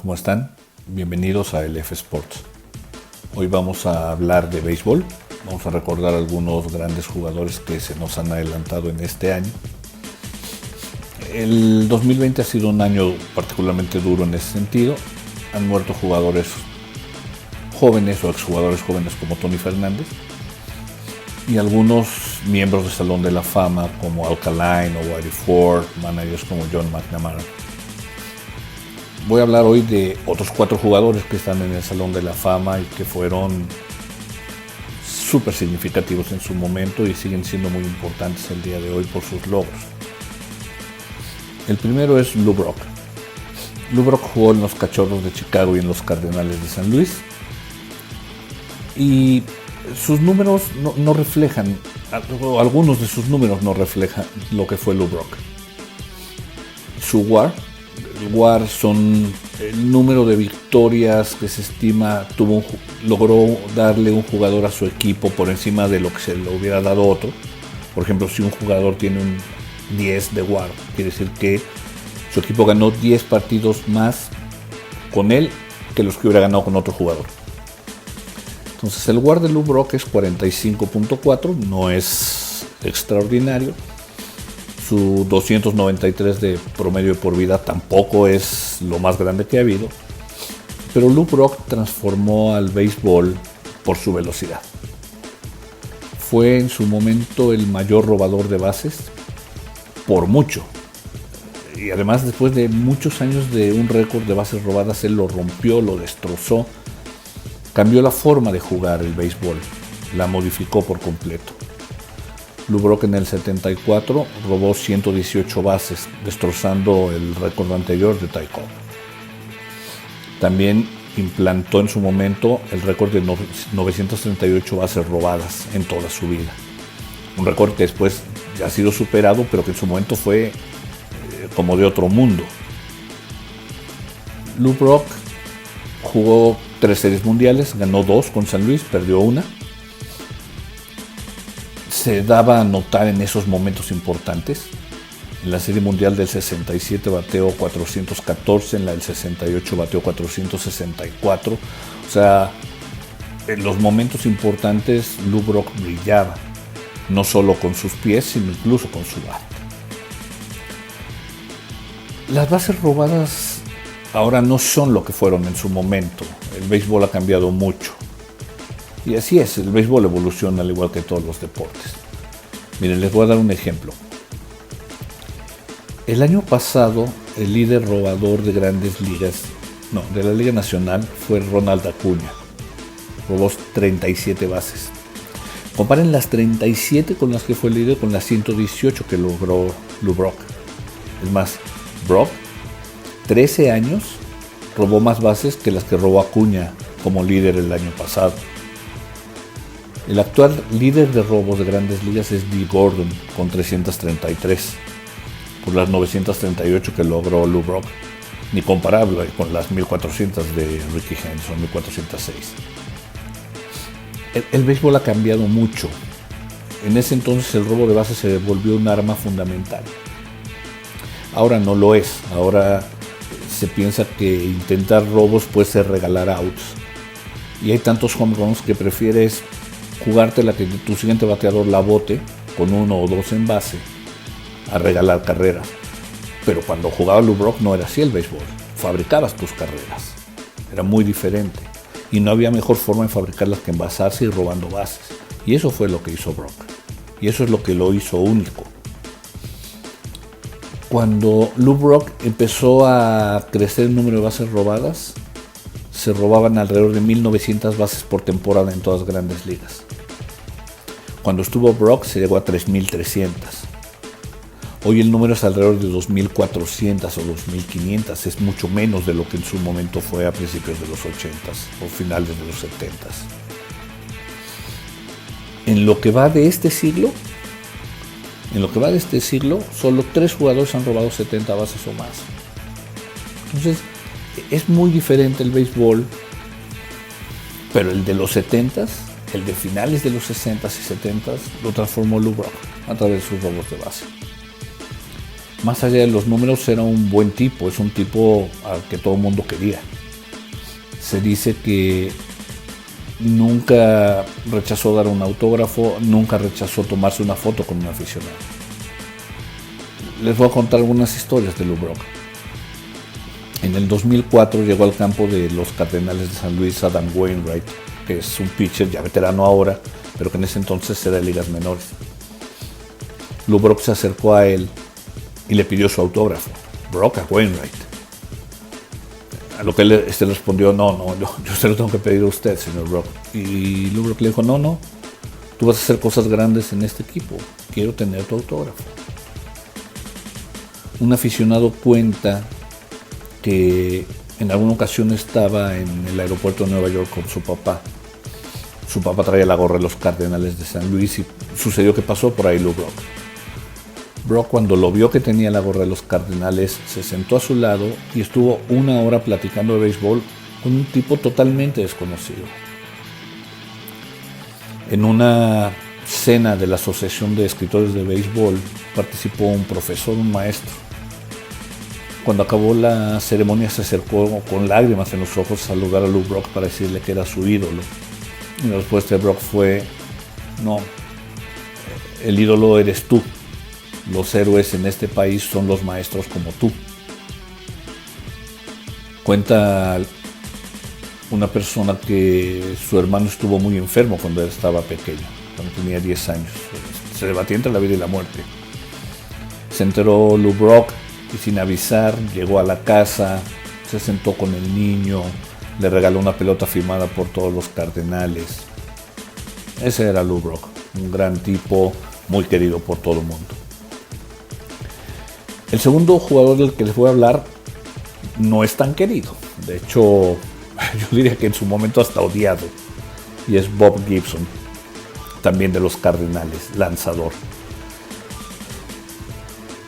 ¿cómo están? Bienvenidos a LF Sports. Hoy vamos a hablar de béisbol. Vamos a recordar algunos grandes jugadores que se nos han adelantado en este año. El 2020 ha sido un año particularmente duro en ese sentido. Han muerto jugadores jóvenes o exjugadores jóvenes como Tony Fernández y algunos miembros del Salón de la Fama como Al Kaline o Whitey Ford, managers como John McNamara. Voy a hablar hoy de otros 4 jugadores que están en el Salón de la Fama y que fueron súper significativos en su momento y siguen siendo muy importantes el día de hoy por sus logros. El primero es Lou Brock. Lou Brock jugó en los Cachorros de Chicago y en los Cardenales de San Luis. Y sus números no reflejan, o algunos de sus números no reflejan lo que fue Lou Brock. Su WAR, el WAR son el número de victorias que se estima logró darle un jugador a su equipo por encima de lo que se le hubiera dado otro. Por ejemplo, si un jugador tiene un 10 de WAR, quiere decir que su equipo ganó 10 partidos más con él que los que hubiera ganado con otro jugador. Entonces el WAR de Lou Brock es 45.4, no es extraordinario. Su 293 de promedio por vida tampoco es lo más grande que ha habido. Pero Lou Brock transformó al béisbol por su velocidad. Fue en su momento el mayor robador de bases, por mucho. Y además, después de muchos años de un récord de bases robadas, él lo rompió, lo destrozó. Cambió la forma de jugar el béisbol, la modificó por completo. Lou Brock en el 74 robó 118 bases, destrozando el récord anterior de Ty Cobb. También implantó en su momento el récord de 938 bases robadas en toda su vida. Un récord que después ya ha sido superado, pero que en su momento fue como de otro mundo. Lou Brock jugó 3 series mundiales, ganó 2 con San Luis, perdió 1. Se daba a notar en esos momentos importantes. En la serie mundial del 67 bateó 414, en la del 68 bateó 464. O sea, en los momentos importantes Lou Brock brillaba, no solo con sus pies, sino incluso con su bate. Las bases robadas ahora no son lo que fueron en su momento. El béisbol ha cambiado mucho. Y así es, el béisbol evoluciona al igual que todos los deportes. Miren, les voy a dar un ejemplo. El año pasado, el líder robador de grandes ligas, de la Liga Nacional, fue Ronald Acuña. Robó 37 bases. Comparen las 37 con las que fue el líder con las 118 que logró Lou Brock. Es más, Brock, 13 años, robó más bases que las que robó Acuña como líder el año pasado. El actual líder de robos de grandes ligas es Dee Gordon con 333, por las 938 que logró Lou Brock, ni comparable con las 1400 de Ricky Henderson, 1406. El béisbol ha cambiado mucho. En ese entonces el robo de bases se volvió un arma fundamental. Ahora no lo es. Ahora se piensa que intentar robos puede ser regalar outs. Y hay tantos home runs que prefieres jugártela que tu siguiente bateador la bote con 1 o 2 en base a regalar carreras. Pero cuando jugaba Lou Brock no era así el béisbol. Fabricabas tus carreras. Era muy diferente. Y no había mejor forma de fabricarlas que envasarse y robando bases. Y eso fue lo que hizo Brock. Y eso es lo que lo hizo único. Cuando Lou Brock empezó a crecer el número de bases robadas, se robaban alrededor de 1900 bases por temporada en todas las grandes ligas. Cuando estuvo Brock se llegó a 3300. Hoy el número es alrededor de 2400 o 2500, es mucho menos de lo que en su momento fue a principios de los 80s o finales de los 70s. En lo que va de este siglo, solo 3 jugadores han robado 70 bases o más. Entonces, es muy diferente el béisbol, pero el de los 70s, el de finales de los 60s y 70s, lo transformó Lou Brock a través de sus robos de base. Más allá de los números, era un buen tipo, es un tipo al que todo el mundo quería. Se dice que nunca rechazó dar un autógrafo, nunca rechazó tomarse una foto con un aficionado. Les voy a contar algunas historias de Lou Brock. En el 2004 llegó al campo de los Cardenales de San Luis Adam Wainwright, que es un pitcher ya veterano ahora, pero que en ese entonces era de ligas menores. Lou Brock se acercó a él y le pidió su autógrafo. Brock a Wainwright. A lo que él respondió, no, yo se lo tengo que pedir a usted, señor Brock. Y Lou Brock le dijo, no, tú vas a hacer cosas grandes en este equipo, quiero tener tu autógrafo. Un aficionado cuenta que en alguna ocasión estaba en el aeropuerto de Nueva York con su papá. Su papá traía la gorra de los Cardenales de San Luis y sucedió que pasó por ahí Lou Brock. Brock, cuando lo vio que tenía la gorra de los Cardenales, se sentó a su lado y estuvo 1 hora platicando de béisbol con un tipo totalmente desconocido. En una cena de la Asociación de Escritores de Béisbol participó un profesor, un maestro. Cuando acabó la ceremonia se acercó con lágrimas en los ojos a saludar a Lou Brock para decirle que era su ídolo. Y la respuesta de Brock fue, no, el ídolo eres tú. Los héroes en este país son los maestros como tú. Cuenta una persona que su hermano estuvo muy enfermo cuando él estaba pequeño, cuando tenía 10 años. Se debatía entre la vida y la muerte. Se enteró Lou Brock y sin avisar llegó a la casa, se sentó con el niño, le regaló una pelota firmada por todos los Cardenales. Ese era Lou Brock, un gran tipo, muy querido por todo el mundo. El segundo jugador del que les voy a hablar no es tan querido. De hecho, yo diría que en su momento hasta odiado. Y es Bob Gibson, también de los Cardenales, lanzador.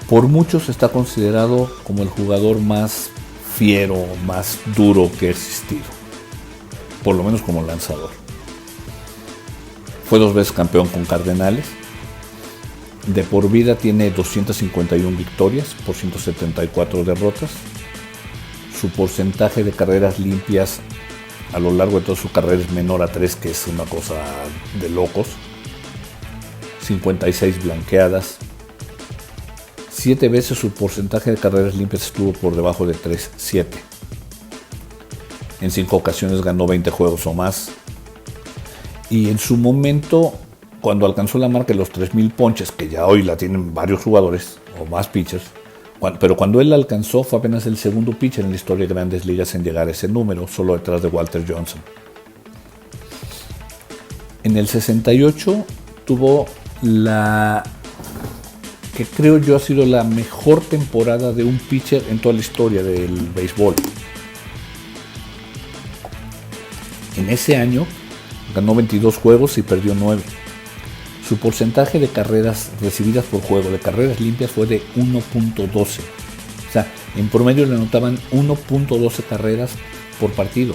Por muchos está considerado como el jugador más fiero, más duro que ha existido. Por lo menos como lanzador. Fue 2 veces campeón con Cardenales. De por vida tiene 251 victorias por 174 derrotas. Su porcentaje de carreras limpias a lo largo de toda su carrera es menor a 3, que es una cosa de locos. 56 blanqueadas. 7 veces su porcentaje de carreras limpias estuvo por debajo de 3, 7. En 5 ocasiones ganó 20 juegos o más. Y en su momento, cuando alcanzó la marca de los 3,000 ponches, que ya hoy la tienen varios jugadores o más pitchers, pero cuando él la alcanzó fue apenas el segundo pitcher en la historia de Grandes Ligas en llegar a ese número, solo detrás de Walter Johnson. En el 68 tuvo la que creo yo ha sido la mejor temporada de un pitcher en toda la historia del béisbol. En ese año ganó 22 juegos y perdió 9. Su porcentaje de carreras recibidas por juego, de carreras limpias, fue de 1.12. O sea, en promedio le anotaban 1.12 carreras por partido.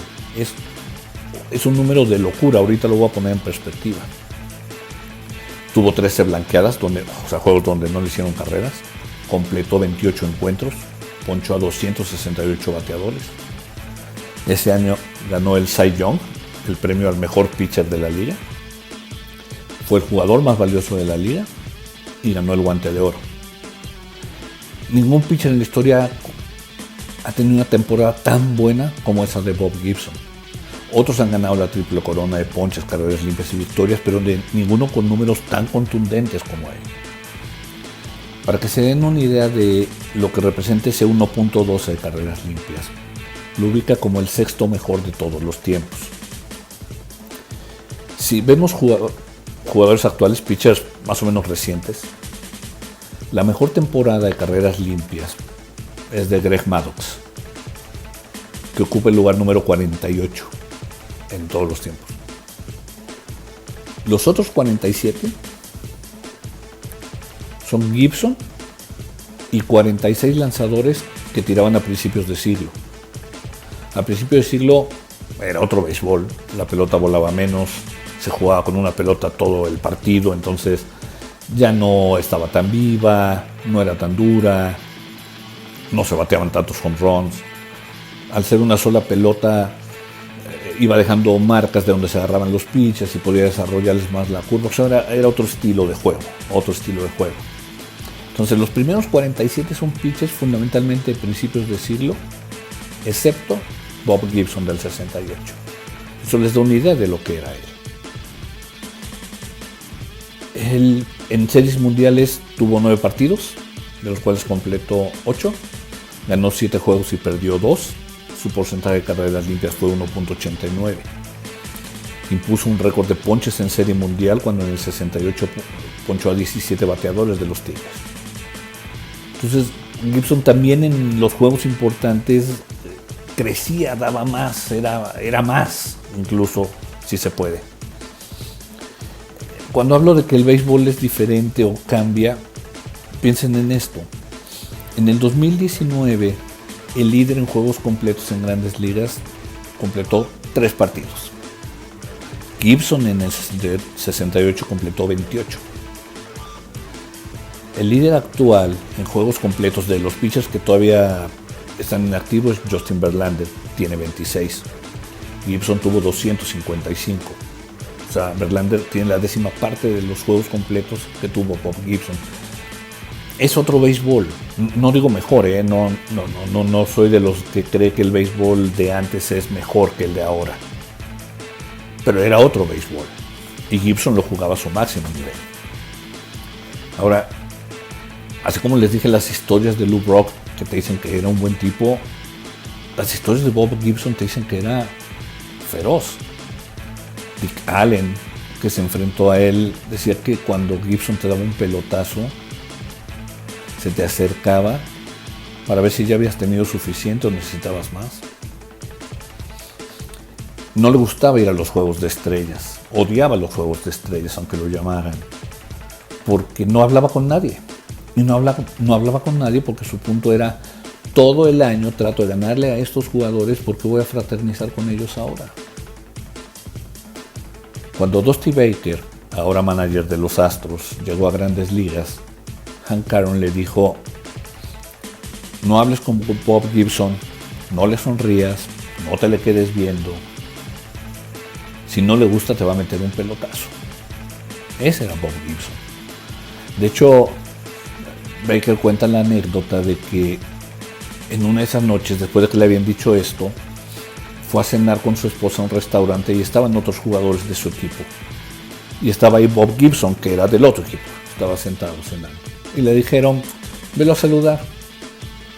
Es un número de locura, ahorita lo voy a poner en perspectiva. Tuvo 13 blanqueadas, juegos donde no le hicieron carreras. Completó 28 encuentros, ponchó a 268 bateadores. Ese año ganó el Cy Young, el premio al mejor pitcher de la liga. Fue el jugador más valioso de la liga y ganó el Guante de Oro. Ningún pitcher en la historia ha tenido una temporada tan buena como esa de Bob Gibson. Otros han ganado la triple corona de ponches, carreras limpias y victorias, pero ninguno con números tan contundentes como él. Para que se den una idea de lo que representa ese 1.12 de carreras limpias, lo ubica como el 6º mejor de todos los tiempos. Si vemos jugadores actuales, pitchers más o menos recientes, la mejor temporada de carreras limpias es de Greg Maddux, que ocupa el lugar número 48 en todos los tiempos. Los otros 47 son Gibson y 46 lanzadores que tiraban a principios de siglo. A principios de siglo era otro béisbol, la pelota volaba menos, se jugaba con una pelota todo el partido, entonces ya no estaba tan viva, no era tan dura, no se bateaban tantos home runs. Al ser una sola pelota, iba dejando marcas de donde se agarraban los pitches y podía desarrollarles más la curva. O sea, era otro estilo de juego, Entonces los primeros 47 son pitches fundamentalmente de principios de siglo, excepto Bob Gibson del 68. Eso les da una idea de lo que era él. Él en series mundiales tuvo 9 partidos, de los cuales completó 8, ganó 7 juegos y perdió 2. Su porcentaje de carreras limpias fue 1.89. Impuso un récord de ponches en serie mundial cuando en el 68 ponchó a 17 bateadores de los Tigres. Entonces Gibson también en los juegos importantes crecía, daba más, era más, incluso si se puede. Cuando hablo de que el béisbol es diferente o cambia, piensen en esto. En el 2019, el líder en juegos completos en Grandes Ligas completó 3 partidos. Gibson en el 68 completó 28. El líder actual en juegos completos de los pitchers que todavía están en activo es Justin Verlander, tiene 26. Gibson tuvo 255. O sea, Verlander tiene la 10ª parte de los juegos completos que tuvo Bob Gibson. Es otro béisbol, no digo mejor, no soy de los que cree que el béisbol de antes es mejor que el de ahora. Pero era otro béisbol y Gibson lo jugaba a su máximo nivel. Ahora, así como les dije las historias de Lou Brock que te dicen que era un buen tipo, las historias de Bob Gibson te dicen que era feroz. Dick Allen, que se enfrentó a él, decía que cuando Gibson te daba un pelotazo, se te acercaba para ver si ya habías tenido suficiente o necesitabas más. No le gustaba ir a los juegos de estrellas, odiaba los juegos de estrellas, aunque lo llamaran, porque no hablaba con nadie. Y no hablaba con nadie porque su punto era: todo el año trato de ganarle a estos jugadores porque voy a fraternizar con ellos ahora. Cuando Dusty Baker, ahora manager de los Astros, llegó a Grandes Ligas, Hank Aaron le dijo: no hables con Bob Gibson, no le sonrías, no te le quedes viendo. Si no le gusta te va a meter un pelotazo. Ese era Bob Gibson. De hecho, Baker cuenta la anécdota de que en una de esas noches, después de que le habían dicho esto, fue a cenar con su esposa a un restaurante y estaban otros jugadores de su equipo. Y estaba ahí Bob Gibson, que era del otro equipo. Estaba sentado cenando. Y le dijeron: velo a saludar.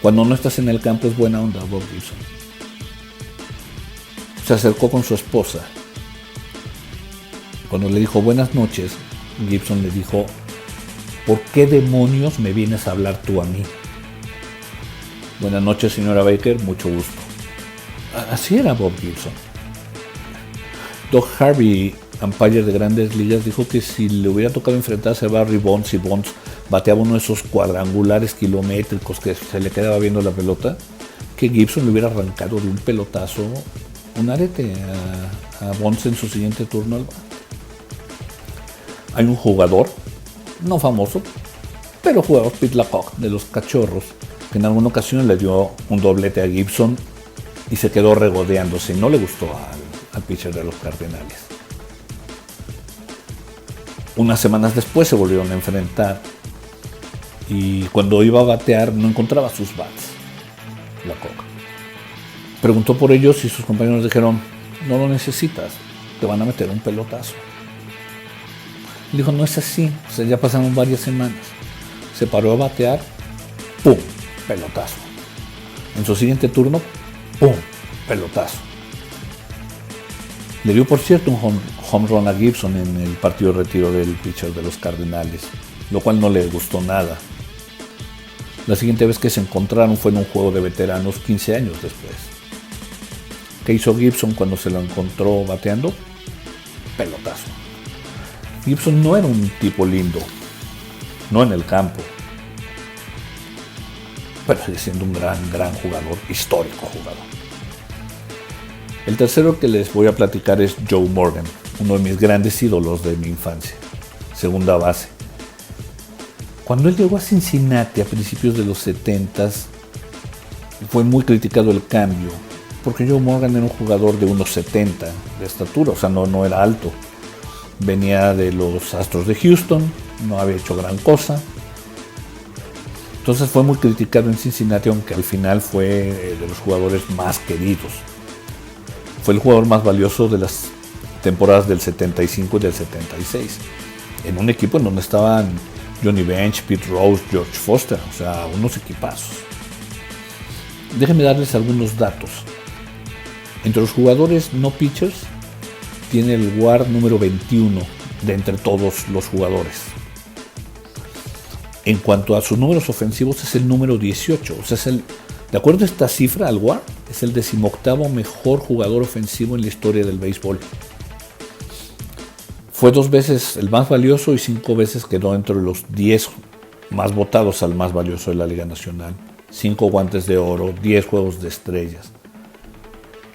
Cuando no estás en el campo es buena onda, Bob Gibson. Se acercó con su esposa. Cuando le dijo buenas noches, Gibson le dijo: ¿por qué demonios me vienes a hablar tú a mí? Buenas noches, señora Baker, mucho gusto. Así era Bob Gibson. Doug Harvey, umpire de Grandes Ligas, dijo que si le hubiera tocado enfrentarse a Barry Bonds y Bonds bateaba uno de esos cuadrangulares kilométricos que se le quedaba viendo la pelota, que Gibson le hubiera arrancado de un pelotazo un arete a Bonds en su siguiente turno al bate. Hay un jugador, no famoso, pero jugador, Pete LaCock, de los Cachorros, que en alguna ocasión le dio un doblete a Gibson y se quedó regodeándose y no le gustó al pitcher de los Cardenales. Unas semanas después se volvieron a enfrentar y cuando iba a batear no encontraba sus bats, LaCock. Preguntó por ellos y sus compañeros dijeron: no lo necesitas, te van a meter un pelotazo. Le dijo: no es así, o sea, ya pasaron varias semanas. Se paró a batear, ¡pum!, pelotazo. En su siguiente turno, ¡pum!, pelotazo. Le dio, por cierto, un home run a Gibson en el partido de retiro del pitcher de los Cardenales, lo cual no le gustó nada. La siguiente vez que se encontraron fue en un juego de veteranos 15 años después. ¿Qué hizo Gibson cuando se lo encontró bateando? Pelotazo. Gibson no era un tipo lindo, no en el campo, pero sigue siendo un gran jugador, histórico jugador. El tercero que les voy a platicar es Joe Morgan, uno de mis grandes ídolos de mi infancia, segunda base. Cuando él llegó a Cincinnati a principios de los 70s, fue muy criticado el cambio, porque Joe Morgan era un jugador de 1.70 de estatura, o sea, no era alto. Venía de los Astros de Houston, no había hecho gran cosa. Entonces fue muy criticado en Cincinnati, aunque al final fue de los jugadores más queridos. Fue el jugador más valioso de las temporadas del 75 y del 76. En un equipo en donde estaban Johnny Bench, Pete Rose, George Foster, o sea, unos equipazos. Déjenme darles algunos datos. Entre los jugadores no pitchers, tiene el WAR número 21 de entre todos los jugadores. En cuanto a sus números ofensivos, es el número 18. O sea, de acuerdo a esta cifra, al WAR, es el 18º mejor jugador ofensivo en la historia del béisbol. Fue 2 veces el más valioso y 5 veces quedó entre los 10 más votados al más valioso de la Liga Nacional. 5 guantes de oro, 10 juegos de estrellas.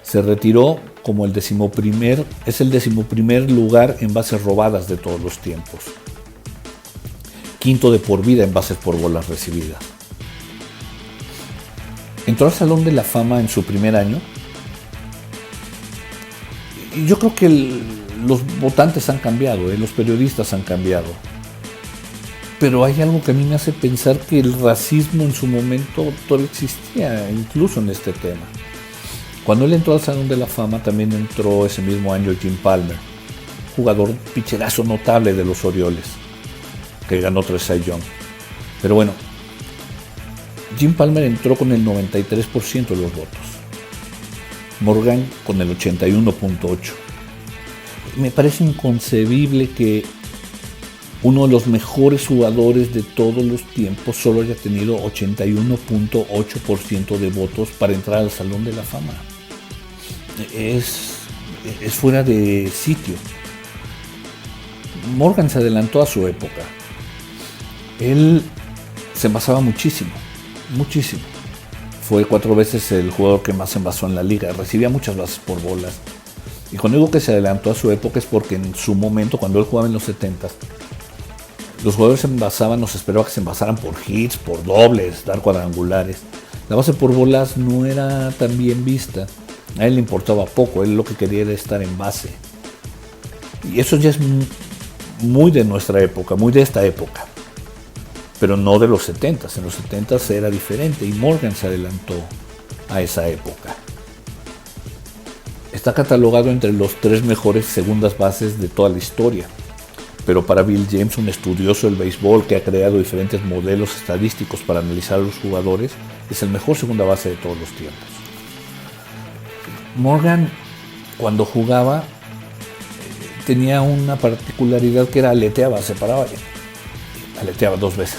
Se retiró como el 11º, es el 11º lugar en bases robadas de todos los tiempos. 5º de por vida en bases por bolas recibidas. Entró al Salón de la Fama en su primer año. Y yo creo que los votantes han cambiado, los periodistas han cambiado. Pero hay algo que a mí me hace pensar que el racismo en su momento todavía existía, incluso en este tema. Cuando él entró al Salón de la Fama, también entró ese mismo año Jim Palmer, jugador picherazo notable de los Orioles, que ganó 3 Cy Young. Pero bueno, Jim Palmer entró con el 93% de los votos, Morgan con el 81.8%. Me parece inconcebible que uno de los mejores jugadores de todos los tiempos solo haya tenido 81.8% de votos para entrar al Salón de la Fama. Es fuera de sitio. Morgan se adelantó a su época. Él se envasaba muchísimo. Fue 4 veces el jugador que más se envasó en la liga. Recibía muchas bases por bolas. Y cuando digo que se adelantó a su época es porque en su momento, cuando él jugaba en los 70s, los jugadores se envasaban, nos esperaba que se envasaran por hits, por dobles, dar cuadrangulares. La base por bolas no era tan bien vista. A él le importaba poco, él lo que quería era estar en base. Y eso ya es muy de nuestra época, muy de esta época. Pero no de los 70s. En los 70s era diferente y Morgan se adelantó a esa época. Está catalogado entre los 3 mejores segundas bases de toda la historia. Pero para Bill James, un estudioso del béisbol que ha creado diferentes modelos estadísticos para analizar a los jugadores, es el mejor segunda base de todos los tiempos. Morgan, cuando jugaba, tenía una particularidad que era aleteaba, se paraba y aleteaba 2 veces.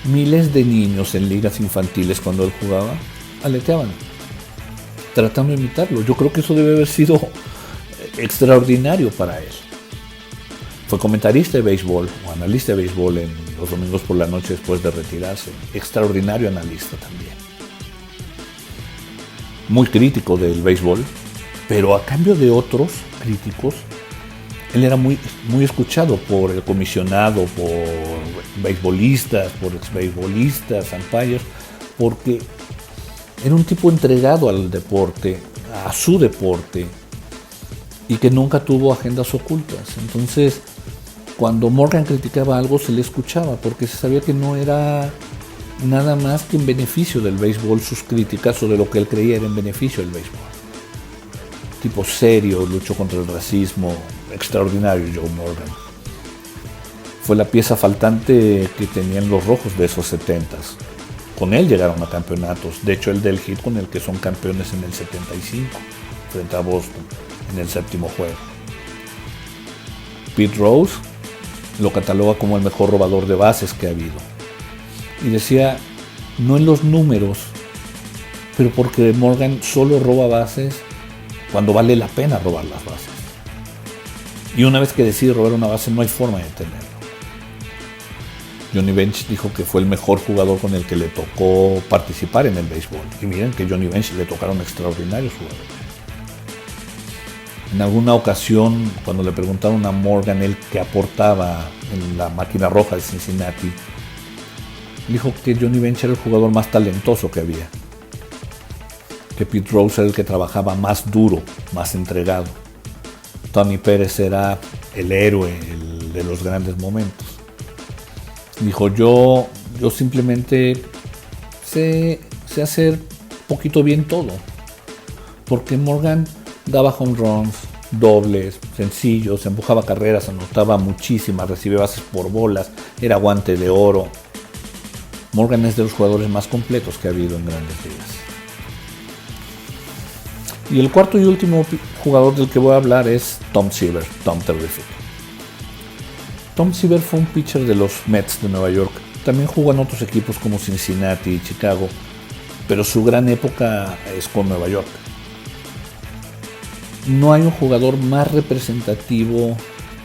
Miles de niños en ligas infantiles cuando él jugaba, aleteaban, tratando de imitarlo. Yo creo que eso debe haber sido extraordinario para él. Fue comentarista de béisbol o analista de béisbol en los domingos por la noche después de retirarse. Extraordinario analista también. Muy crítico del béisbol, pero a cambio de otros críticos, él era muy escuchado por el comisionado, por beisbolistas, por exbeibolistas, umpires, porque era un tipo entregado al deporte, a su deporte, y que nunca tuvo agendas ocultas. Entonces, cuando Morgan criticaba algo, se le escuchaba, porque se sabía que no era nada más que en beneficio del béisbol sus críticas, o de lo que él creía era en beneficio del béisbol. Tipo serio, luchó contra el racismo, extraordinario Joe Morgan. Fue la pieza faltante que tenían los rojos de esos 70s. Con él llegaron a campeonatos. De hecho, el del hit con el que son campeones en el 75, frente a Boston, en el 7º juego. Pete Rose lo cataloga como el mejor robador de bases que ha habido. Y decía, no en los números, pero porque Morgan solo roba bases cuando vale la pena robar las bases. Y una vez que decide robar una base, no hay forma de detenerlo. Johnny Bench dijo que fue el mejor jugador con el que le tocó participar en el béisbol. Y miren que a Johnny Bench le tocaron extraordinarios jugadores. En alguna ocasión, cuando le preguntaron a Morgan él qué aportaba en la máquina roja de Cincinnati, dijo que Johnny Bench era el jugador más talentoso que había. que Pete Rose era el que trabajaba más duro, más entregado. Tony Pérez era el héroe, el de los grandes momentos. Dijo, yo simplemente sé hacer poquito bien todo. Porque Morgan daba home runs, dobles, sencillos, empujaba carreras, anotaba muchísimas, recibía bases por bolas, era guante de oro. Morgan es de los jugadores más completos que ha habido en Grandes Ligas. Y el cuarto y último jugador del que voy a hablar es Tom Seaver, Tom Terrific. Tom Seaver fue un pitcher de los Mets de Nueva York. También jugó en otros equipos como Cincinnati y Chicago, pero su gran época es con Nueva York. No hay un jugador más representativo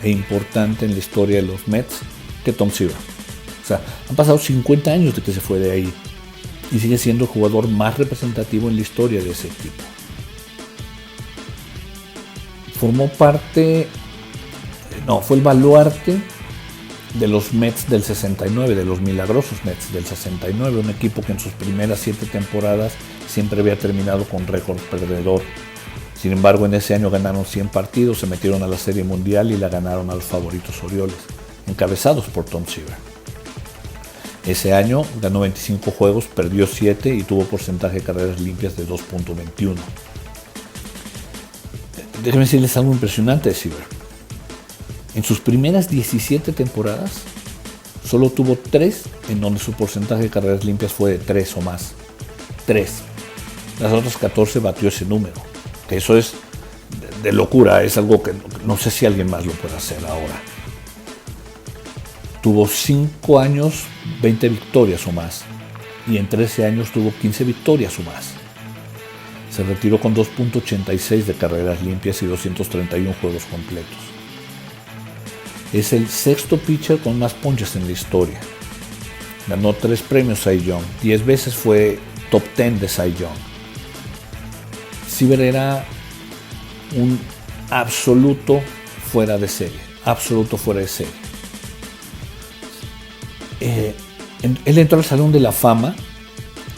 e importante en la historia de los Mets que Tom Seaver. O sea, han pasado 50 años de que se fue de ahí y sigue siendo el jugador más representativo en la historia de ese equipo. Fue el baluarte de los Mets del 69, de los milagrosos Mets del 69, un equipo que en sus primeras 7 temporadas siempre había terminado con récord perdedor. Sin embargo, en ese año ganaron 100 partidos, se metieron a la Serie Mundial y la ganaron a los favoritos Orioles, encabezados por Tom Seaver. Ese año ganó 25 juegos, perdió 7 y tuvo porcentaje de carreras limpias de 2.21. Déjenme decirles algo impresionante de Seaver. En sus primeras 17 temporadas, solo tuvo 3 en donde su porcentaje de carreras limpias fue de 3 o más. 3. Las otras 14 batió ese número. Que eso es de locura, es algo que no sé si alguien más lo puede hacer ahora. Tuvo 5 años, 20 victorias o más. Y en 13 años tuvo 15 victorias o más. Se retiró con 2.86 de carreras limpias y 231 juegos completos. Es el sexto pitcher con más ponches en la historia. Ganó 3 premios Cy Young, 10 veces fue top 10 de Cy Young. Seaver era un absoluto fuera de serie. Él entró al Salón de la Fama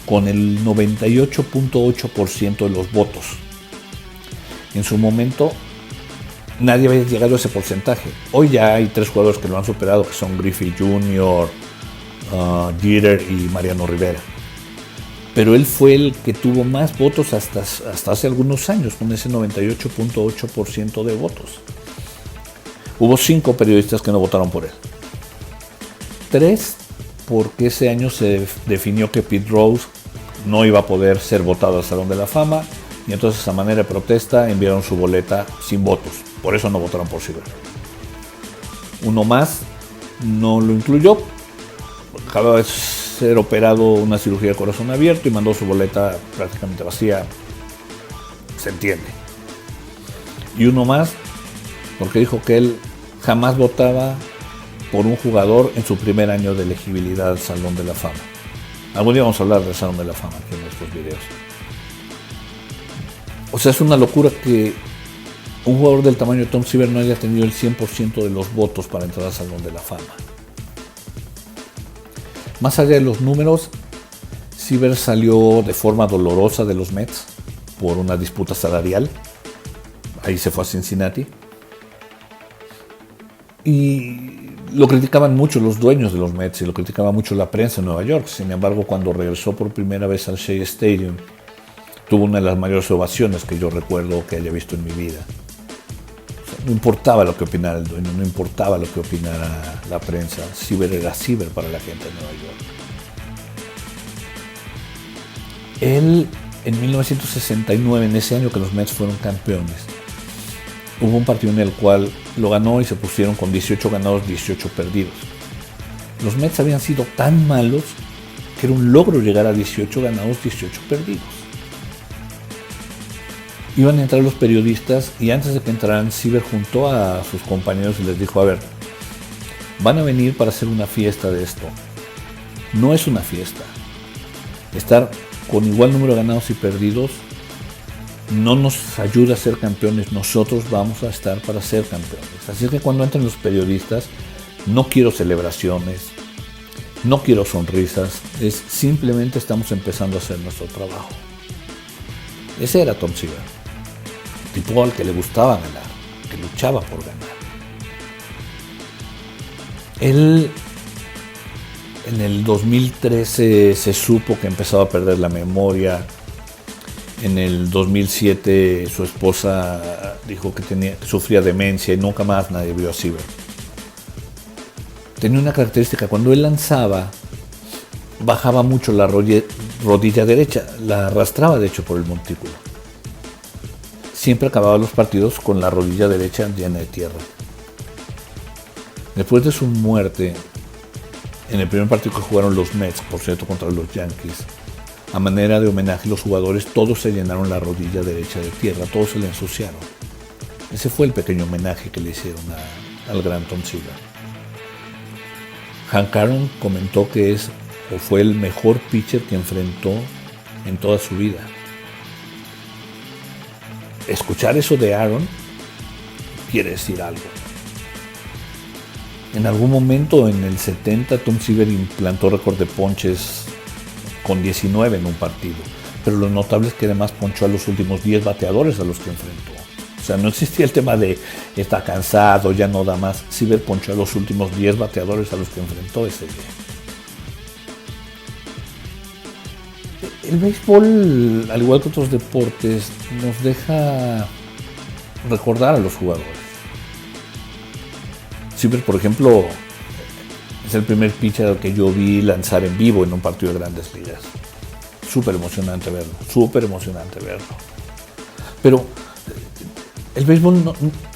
con el 98.8% de los votos. En su momento nadie había llegado a ese porcentaje. Hoy ya hay 3 jugadores que lo han superado, que son Griffey Jr., Jeter y Mariano Rivera. Pero él fue el que tuvo más votos hasta hace algunos años, con ese 98.8% de votos. Hubo 5 periodistas que no votaron por él. 3 porque ese año se definió que Pete Rose no iba a poder ser votado al Salón de la Fama, y entonces a manera de protesta enviaron su boleta sin votos. Por eso no votaron por Seaver. Uno más no lo incluyó. Acababa de ser operado una cirugía de corazón abierto y mandó su boleta prácticamente vacía. Se entiende. Y uno más porque dijo que él jamás votaba por un jugador en su primer año de elegibilidad al Salón de la Fama. Algún día vamos a hablar del Salón de la Fama aquí en estos videos. O sea, es una locura que un jugador del tamaño de Tom Seaver no haya tenido el 100% de los votos para entrar al Salón de la Fama. Más allá de los números, Seaver salió de forma dolorosa de los Mets por una disputa salarial. Ahí se fue a Cincinnati. Y lo criticaban mucho los dueños de los Mets y lo criticaba mucho la prensa en Nueva York. Sin embargo, cuando regresó por primera vez al Shea Stadium, tuvo una de las mayores ovaciones que yo recuerdo que haya visto en mi vida. O sea, no importaba lo que opinara el dueño, no importaba lo que opinara la prensa. Seaver era Seaver para la gente de Nueva York. Él, en 1969, en ese año que los Mets fueron campeones, hubo un partido en el cual lo ganó y se pusieron con 18 ganados, 18 perdidos. Los Mets habían sido tan malos que era un logro llegar a 18 ganados, 18 perdidos. Iban a entrar los periodistas y antes de que entraran, Seaver juntó a sus compañeros y les dijo: a ver, van a venir para hacer una fiesta de esto. No es una fiesta. Estar con igual número de ganados y perdidos no nos ayuda a ser campeones. Nosotros vamos a estar para ser campeones. Así es que cuando entren los periodistas, no quiero celebraciones, no quiero sonrisas, simplemente estamos empezando a hacer nuestro trabajo. Ese era Tom Seaver, tipo al que le gustaba ganar, que luchaba por ganar. Él en el 2013 se supo que empezaba a perder la memoria. En el 2007 su esposa dijo que sufría demencia y nunca más nadie vio a Seaver. Tenía una característica: cuando él lanzaba, bajaba mucho la rodilla derecha, la arrastraba de hecho por el montículo. Siempre acababa los partidos con la rodilla derecha llena de tierra. Después de su muerte, en el primer partido que jugaron los Mets, por cierto, contra los Yankees, a manera de homenaje, los jugadores todos se llenaron la rodilla derecha de tierra, todos se le ensuciaron. Ese fue el pequeño homenaje que le hicieron al gran Tom Seaver. Hank Aaron comentó que fue el mejor pitcher que enfrentó en toda su vida. Escuchar eso de Aaron quiere decir algo. En algún momento en el 70 Tom Seaver implantó récord de ponches con 19 en un partido, pero lo notable es que además ponchó a los últimos 10 bateadores a los que enfrentó. O sea, no existía el tema de está cansado, ya no da más. Seaver ponchó a los últimos 10 bateadores a los que enfrentó ese día. El béisbol, al igual que otros deportes, nos deja recordar a los jugadores. Seaver, por ejemplo, es el primer pitcher al que yo vi lanzar en vivo en un partido de Grandes Ligas. Súper emocionante verlo. Pero el béisbol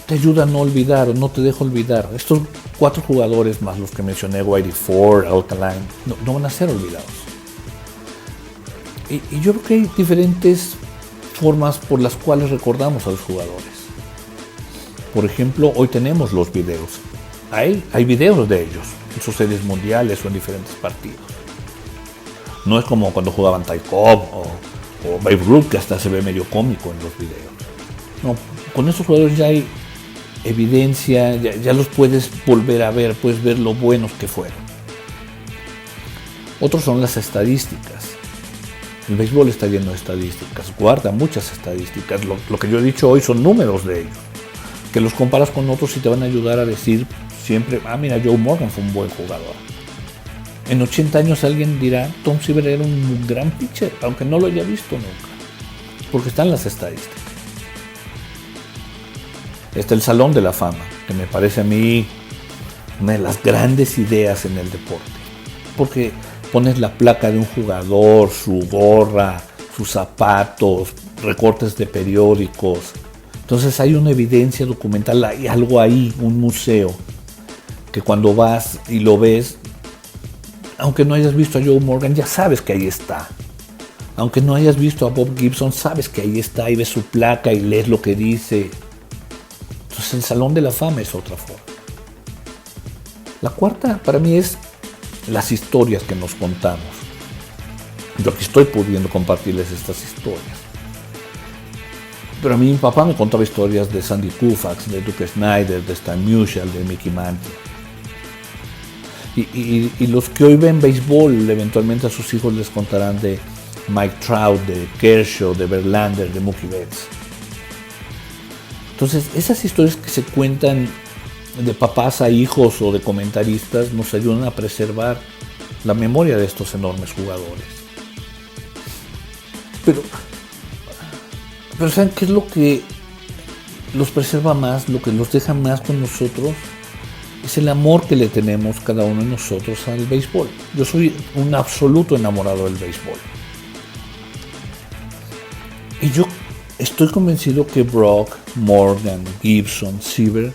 te ayuda a no olvidar, no te deja olvidar. Estos 4 jugadores más los que mencioné, Whitey Ford, Alkaline, no van a ser olvidados. Y yo creo que hay diferentes formas por las cuales recordamos a los jugadores. Por ejemplo, hoy tenemos los videos. Hay videos de ellos en sus series mundiales o en diferentes partidos. No es como cuando jugaban Ty Cobb o Babe Ruth, que hasta se ve medio cómico en los videos. No, con estos jugadores ya hay evidencia, ya los puedes volver a ver, puedes ver lo buenos que fueron. Otros son las estadísticas. El béisbol está lleno de estadísticas, guarda muchas estadísticas. Lo que yo he dicho hoy son números de ellos, que los comparas con otros y te van a ayudar a decir siempre, mira, Joe Morgan fue un buen jugador. En 80 años alguien dirá, Tom Seaver era un gran pitcher, aunque no lo haya visto nunca, porque están las estadísticas. Está el Salón de la Fama, que me parece a mí una de las grandes ideas en el deporte, porque pones la placa de un jugador, su gorra, sus zapatos, recortes de periódicos. Entonces hay una evidencia documental, hay algo ahí, un museo, que cuando vas y lo ves, aunque no hayas visto a Joe Morgan, ya sabes que ahí está. Aunque no hayas visto a Bob Gibson, sabes que ahí está y ves su placa y lees lo que dice. Entonces el Salón de la Fama es otra forma. La cuarta para mí es las historias que nos contamos. Yo aquí estoy pudiendo compartirles estas historias. Pero a mí mi papá me contaba historias de Sandy Koufax, de Duke Snider, de Stan Musial, de Mickey Mantle. Y los que hoy ven béisbol, eventualmente a sus hijos les contarán de Mike Trout, de Kershaw, de Verlander, de Mookie Betts. Entonces, esas historias que se cuentan de papás a hijos o de comentaristas nos ayudan a preservar la memoria de estos enormes jugadores. Pero ¿saben qué es lo que los preserva más, lo que los deja más con nosotros? Es el amor que le tenemos cada uno de nosotros al béisbol. Yo soy un absoluto enamorado del béisbol. Y yo estoy convencido que Brock, Morgan, Gibson, Seaver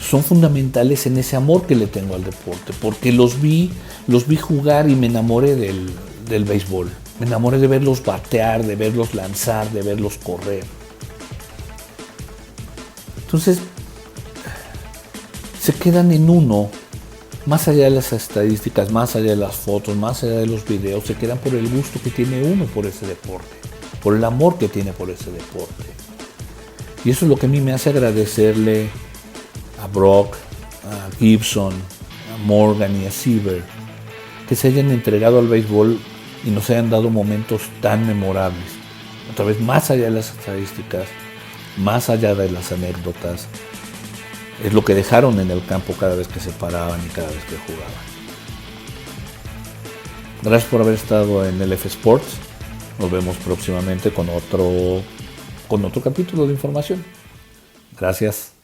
son fundamentales en ese amor que le tengo al deporte, porque los vi jugar y me enamoré del béisbol. Me enamoré de verlos batear, de verlos lanzar, de verlos correr. Entonces, se quedan en uno, más allá de las estadísticas, más allá de las fotos, más allá de los videos, se quedan por el gusto que tiene uno por ese deporte, por el amor que tiene por ese deporte. Y eso es lo que a mí me hace agradecerle a Brock, a Gibson, a Morgan y a Seaver, que se hayan entregado al béisbol y nos hayan dado momentos tan memorables. Otra vez, más allá de las estadísticas, más allá de las anécdotas, es lo que dejaron en el campo cada vez que se paraban y cada vez que jugaban. Gracias por haber estado en LF Sports. Nos vemos próximamente con otro capítulo de información. Gracias.